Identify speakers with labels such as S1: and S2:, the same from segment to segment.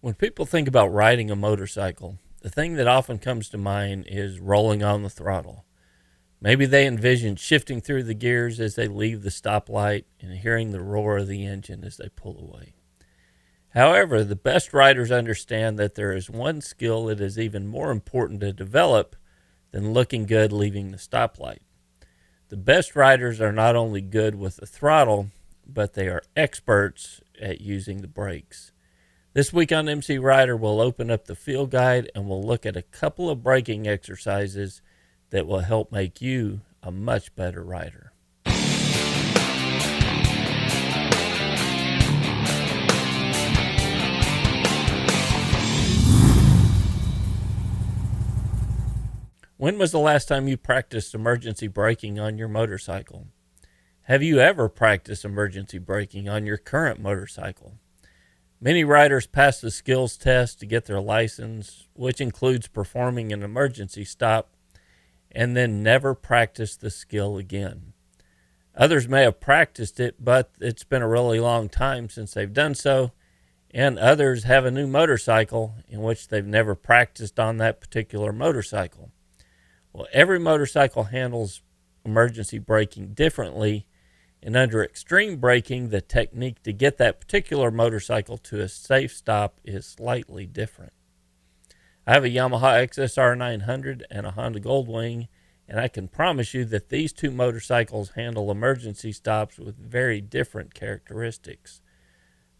S1: When people think about riding a motorcycle, the thing that often comes to mind is rolling on the throttle. Maybe they envision shifting through the gears as they leave the stoplight and hearing the roar of the engine as they pull away. However, the best riders understand that there is one skill that is even more important to develop than looking good leaving the stoplight. The best riders are not only good with the throttle, but they are experts at using the brakes. This week on MCrider, we'll open up the field guide and we'll look at a couple of braking exercises that will help make you a much better rider. When was the last time you practiced emergency braking on your motorcycle? Have you ever practiced emergency braking on your current motorcycle? Many riders pass the skills test to get their license, which includes performing an emergency stop, and then never practice the skill again. Others may have practiced it, but it's been a really long time since they've done so, and others have a new motorcycle in which they've never practiced on that particular motorcycle. Well, every motorcycle handles emergency braking differently, and under extreme braking, the technique to get that particular motorcycle to a safe stop is slightly different. I have a Yamaha XSR 900 and a Honda Goldwing, and I can promise you that these two motorcycles handle emergency stops with very different characteristics.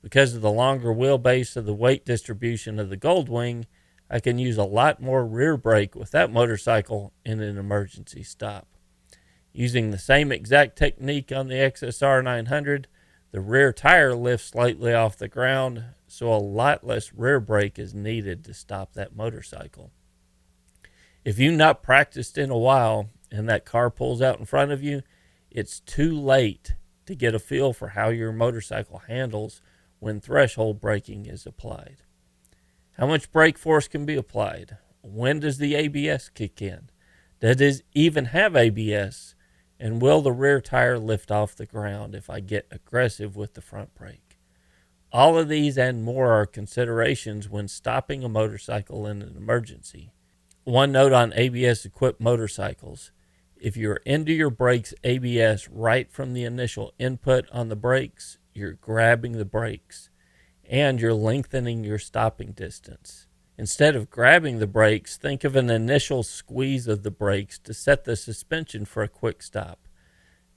S1: Because of the longer wheelbase of the weight distribution of the Goldwing, I can use a lot more rear brake with that motorcycle in an emergency stop. Using the same exact technique on the XSR 900, the rear tire lifts slightly off the ground, so a lot less rear brake is needed to stop that motorcycle. If you've not practiced in a while and that car pulls out in front of you, it's too late to get a feel for how your motorcycle handles when threshold braking is applied. How much brake force can be applied? When does the ABS kick in? Does it even have ABS? And will the rear tire lift off the ground if I get aggressive with the front brake? All of these and more are considerations when stopping a motorcycle in an emergency. One note on ABS-equipped motorcycles. If you're into your brakes ABS right from the initial input on the brakes, you're grabbing the brakes and you're lengthening your stopping distance. Instead of grabbing the brakes, think of an initial squeeze of the brakes to set the suspension for a quick stop.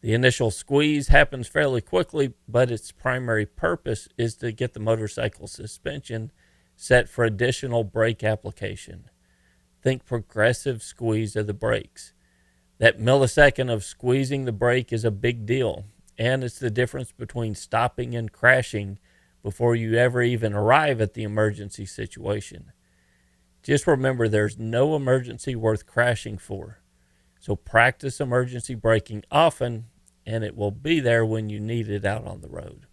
S1: The initial squeeze happens fairly quickly, but its primary purpose is to get the motorcycle suspension set for additional brake application. Think progressive squeeze of the brakes. That millisecond of squeezing the brake is a big deal, and it's the difference between stopping and crashing before you ever even arrive at the emergency situation. Just remember, there's no emergency worth crashing for. So practice emergency braking often, and it will be there when you need it out on the road.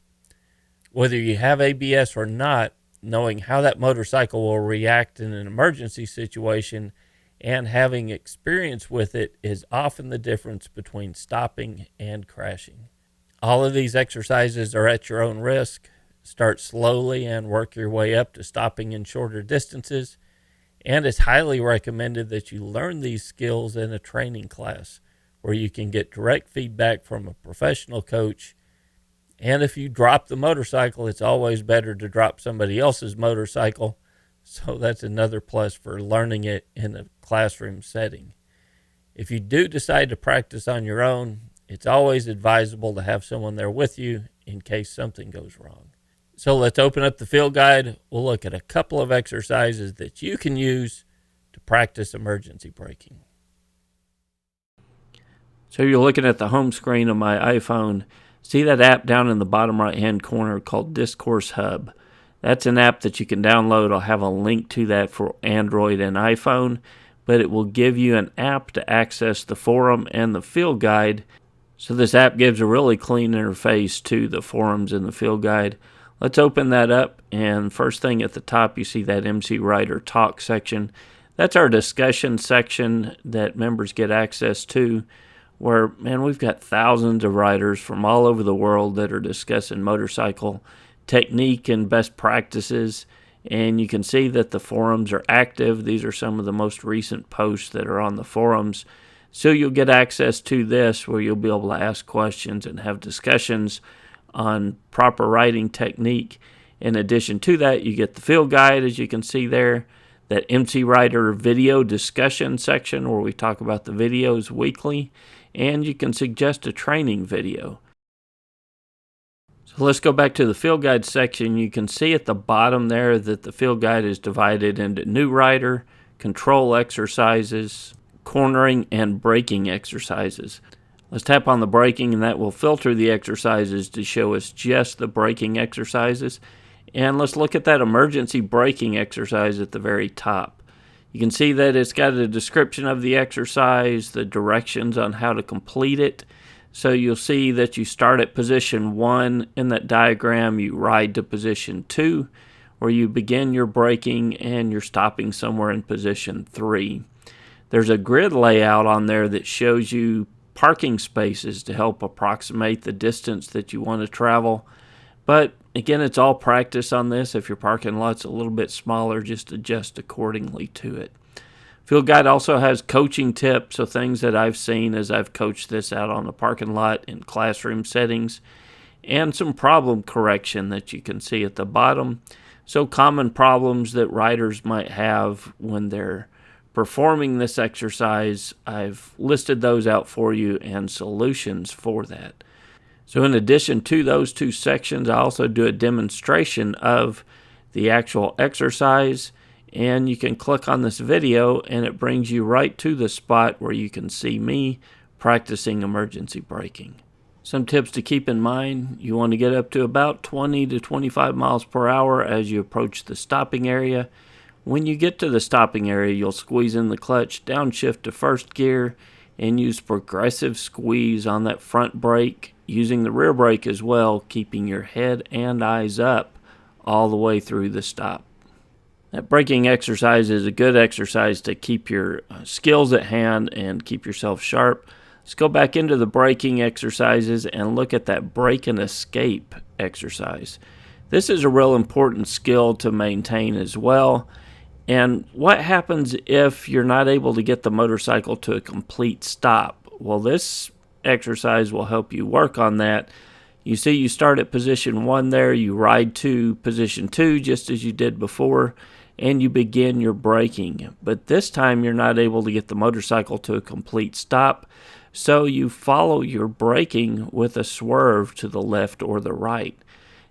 S1: Whether you have ABS or not, knowing how that motorcycle will react in an emergency situation and having experience with it is often the difference between stopping and crashing. All of these exercises are at your own risk. Start slowly and work your way up to stopping in shorter distances. And it's highly recommended that you learn these skills in a training class where you can get direct feedback from a professional coach. And if you drop the motorcycle, it's always better to drop somebody else's motorcycle. So that's another plus for learning it in a classroom setting. If you do decide to practice on your own, it's always advisable to have someone there with you in case something goes wrong. So let's open up the field guide. We'll look at a couple of exercises that you can use to practice emergency braking. So you're looking at the home screen of my iPhone. See that app down in the bottom right-hand corner called Discourse Hub? That's an app that you can download. I'll have a link to that for Android and iPhone, but it will give you an app to access the forum and the field guide. So this app gives a really clean interface to the forums and the field guide. Let's open that up, and first thing at the top you see that MCrider Talk section. That's our discussion section that members get access to, where, man, we've got thousands of riders from all over the world that are discussing motorcycle technique and best practices, and you can see that the forums are active. These are some of the most recent posts that are on the forums. So you'll get access to this where you'll be able to ask questions and have discussions on proper writing technique. In addition to that, you get the field guide, as you can see there, that MCrider video discussion section where we talk about the videos weekly, and you can suggest a training video. So let's go back to the field guide section. You can see at the bottom there that the field guide is divided into new rider, control exercises, cornering, and braking exercises. Let's tap on the braking, and that will filter the exercises to show us just the braking exercises. And let's look at that emergency braking exercise at the very top. You can see that it's got a description of the exercise, the directions on how to complete it. So you'll see that you start at position 1 in that diagram, you ride to position 2, where you begin your braking and you're stopping somewhere in position 3. There's a grid layout on there that shows you parking spaces to help approximate the distance that you want to travel. But again, it's all practice on this. If your parking lot's a little bit smaller, just adjust accordingly to it. Field Guide also has coaching tips, so things that I've seen as I've coached this out on the parking lot in classroom settings, and some problem correction that you can see at the bottom. So common problems that riders might have when they're performing this exercise, I've listed those out for you and solutions for that. So in addition to those two sections, I also do a demonstration of the actual exercise, and you can click on this video and it brings you right to the spot where you can see me practicing emergency braking. Some tips to keep in mind: you want to get up to about 20 to 25 miles per hour as you approach the stopping area. When you get to the stopping area, you'll squeeze in the clutch, downshift to first gear, and use progressive squeeze on that front brake, using the rear brake as well, keeping your head and eyes up all the way through the stop. That braking exercise is a good exercise to keep your skills at hand and keep yourself sharp. Let's go back into the braking exercises and look at that brake and escape exercise. This is a real important skill to maintain as well. And what happens if you're not able to get the motorcycle to a complete stop? Well, this exercise will help you work on that. You see, you start at position 1 there, you ride to position 2 just as you did before, and you begin your braking. But this time you're not able to get the motorcycle to a complete stop, so you follow your braking with a swerve to the left or the right.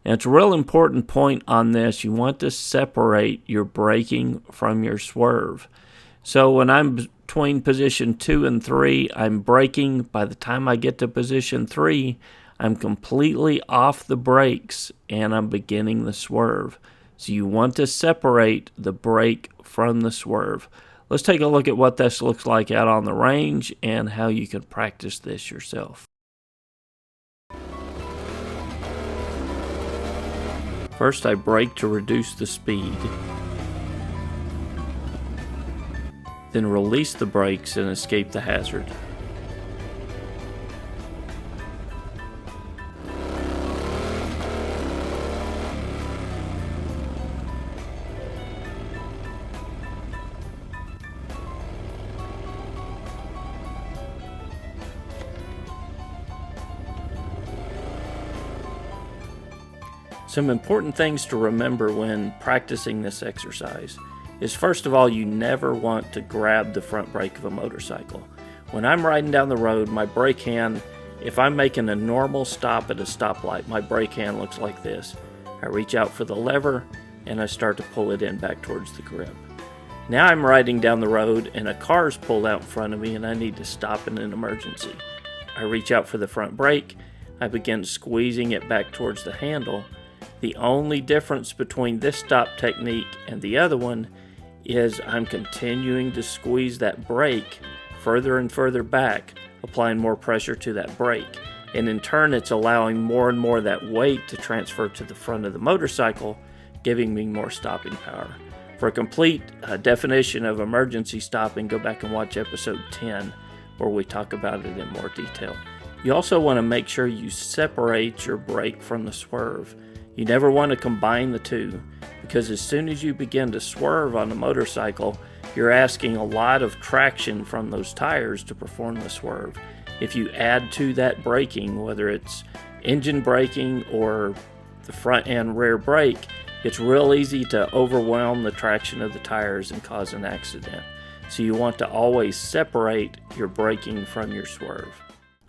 S1: And it's a real important point on this. You want to separate your braking from your swerve. So when I'm between position 2 and 3, I'm braking. By the time I get to position 3, I'm completely off the brakes and I'm beginning the swerve. So you want to separate the brake from the swerve. Let's take a look at what this looks like out on the range and how you can practice this yourself. First, I brake to reduce the speed. Then release the brakes and escape the hazard. Some important things to remember when practicing this exercise is, first of all, you never want to grab the front brake of a motorcycle. When I'm riding down the road, my brake hand, if I'm making a normal stop at a stoplight, my brake hand looks like this. I reach out for the lever and I start to pull it in back towards the grip. Now I'm riding down the road and a car's pulled out in front of me and I need to stop in an emergency. I reach out for the front brake, I begin squeezing it back towards the handle. The only difference between this stop technique and the other one is I'm continuing to squeeze that brake further and further back, applying more pressure to that brake. And in turn, it's allowing more and more of that weight to transfer to the front of the motorcycle, giving me more stopping power. For a complete definition of emergency stopping, go back and watch episode 10, where we talk about it in more detail. You also want to make sure you separate your brake from the swerve. You never want to combine the two, because as soon as you begin to swerve on a motorcycle, you're asking a lot of traction from those tires to perform the swerve. If you add to that braking, whether it's engine braking or the front and rear brake, it's real easy to overwhelm the traction of the tires and cause an accident. So you want to always separate your braking from your swerve.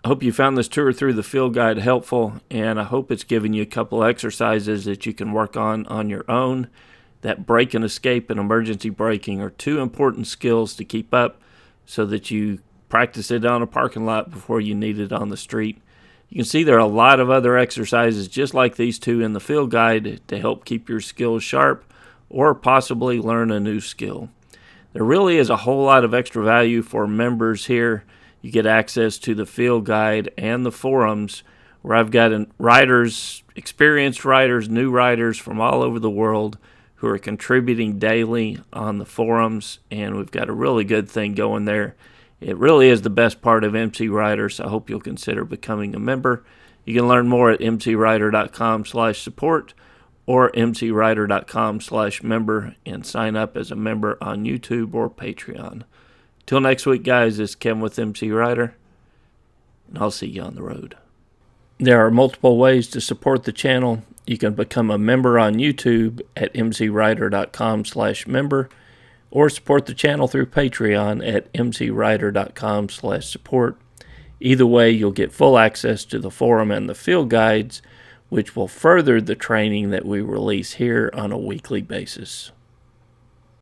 S1: I hope you found this tour through the field guide helpful, and I hope it's given you a couple exercises that you can work on your own. That brake and escape and emergency braking are two important skills to keep up so that you practice it on a parking lot before you need it on the street. You can see there are a lot of other exercises just like these two in the field guide to help keep your skills sharp or possibly learn a new skill. There really is a whole lot of extra value for members here. You get access to the field guide and the forums where I've got riders, experienced riders, new riders from all over the world who are contributing daily on the forums, and we've got a really good thing going there. It really is the best part of MCrider, so I hope you'll consider becoming a member. You can learn more at mcrider.com/support or mcrider.com/member and sign up as a member on YouTube or Patreon. Till next week, guys, this is Kevin with MCrider, and I'll see you on the road. There are multiple ways to support the channel. You can become a member on YouTube at mcrider.com/member or support the channel through Patreon at mcrider.com/support. Either way, you'll get full access to the forum and the field guides, which will further the training that we release here on a weekly basis.